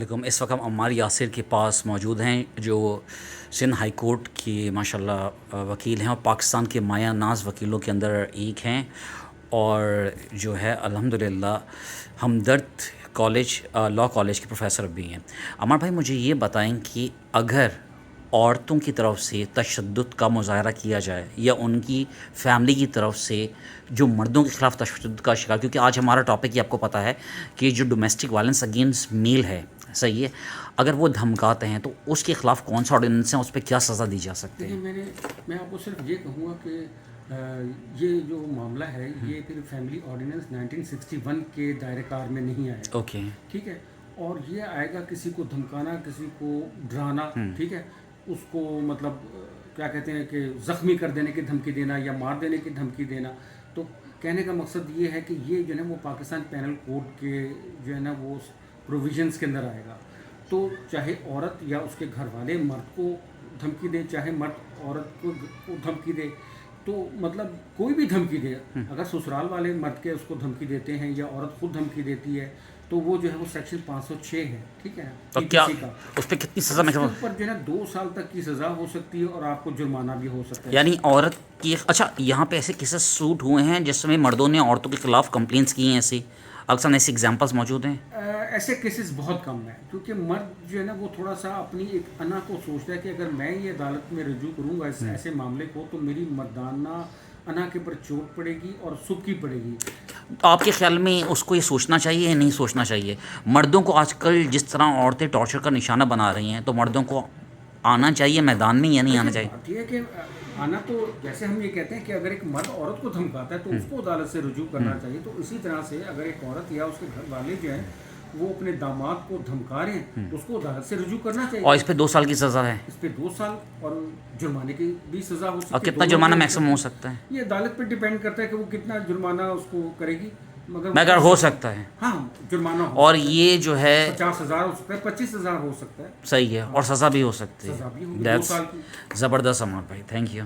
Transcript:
अस्सलाम। इस वक्त हम अम्मार यासिर के पास मौजूद हैं जो सिंध हाई कोर्ट के माशाल्लाह वकील हैं और पाकिस्तान के माया नाज वकीलों के अंदर एक हैं और जो है अल्हम्दुलिल्लाह हमदर्द कॉलेज लॉ कॉलेज के प्रोफेसर भी हैं। अम्मार भाई मुझे ये बताएं कि अगर औरतों की तरफ से तशद्दुद का मुज़ाहरा किया जाए या उनकी फ़ैमिली की तरफ से जो मर्दों के ख़िलाफ़ तशद्दुद का शिकार, क्योंकि आज हमारा टॉपिक ही आपको पता है कि जो डोमेस्टिक वायलेंस अगेंस्ट मेल है, सही है, अगर वो धमकाते हैं तो उसके ख़िलाफ़ कौन सा ऑर्डिनेंस है, उस पर क्या सज़ा दी जा सकती है? मैं आपको सिर्फ ये कहूँगा कि ये जो मामला है ये फिर फैमिली ऑर्डिनेंस 1961 के दायरे कार में नहीं आएगा। ओके, ठीक है। और ये आएगा किसी को धमकाना, किसी को डराना, ठीक है, उसको मतलब क्या कहते हैं कि ज़ख्मी कर देने की धमकी देना या मार देने की धमकी देना। तो कहने का मकसद ये है कि ये जो है वो पाकिस्तान पैनल कोड के जो है ना वो प्रोविजंस के अंदर आएगा। तो चाहे औरत या उसके घर वाले मर्द को धमकी दे, चाहे मर्द औरत को धमकी दे, तो मतलब कोई भी धमकी दे, अगर ससुराल वाले मर्द के उसको धमकी देते हैं या औरत खुद धमकी देती है तो वो जो है वो सेक्शन 506 है, ठीक है। तो क्या का उस पर कितनी सज़ा में पर जो है ना 2 साल तक की सज़ा हो सकती है और आपको जुर्माना भी हो सकता है। यानी औरत की, अच्छा यहाँ पे ऐसे केसेस सूट हुए हैं जिसमें मर्दों ने औरतों के ख़िलाफ़ कंप्लेंट्स की हैं, ऐसी अक्सर ऐसे एग्जांपल्स मौजूद हैं? ऐसे केसेस बहुत कम हैं क्योंकि मर्द जो है ना वो थोड़ा सा अपनी एक अना को सोचता है कि अगर मैं ये अदालत में रजू करूँगा ऐसे मामले को तो मेरी मर्दाना अना के ऊपर चोट पड़ेगी और सुबकी पड़ेगी। तो आपके ख्याल में उसको ये सोचना चाहिए या नहीं सोचना चाहिए? मर्दों को आजकल जिस तरह औरतें टॉर्चर का निशाना बना रही हैं, तो मर्दों को आना चाहिए मैदान में या नहीं आना चाहिए? बात यह है कि आना तो जैसे हम ये कहते हैं कि अगर एक मर्द औरत को धमकाता है तो उसको अदालत से रुजू करना चाहिए। तो इसी तरह से अगर एक औरत या उसके घर वाले जो है वो अपने दामाद को धमका रहे हैं तो उसको अदालत से रुजू करना चाहिए। और इस पे 2 साल की सज़ा है? इस पे 2 साल और जुर्माने की भी सज़ा हो सकती है। और कितना जुर्माना मैक्सिमम हो सकता है? ये अदालत पर डिपेंड करता है कि वो कितना जुर्माना उसको करेगी, मगर हो सकता है। हाँ, जुर्माना हो और ये जो है 50,000 हो सकता है, 25,000 हो सकता है। सही है, और सज़ा भी हो सकती है। सज़ा भी होगी 2 साल की। ज़बरदस्त अमर भाई, थैंक यू।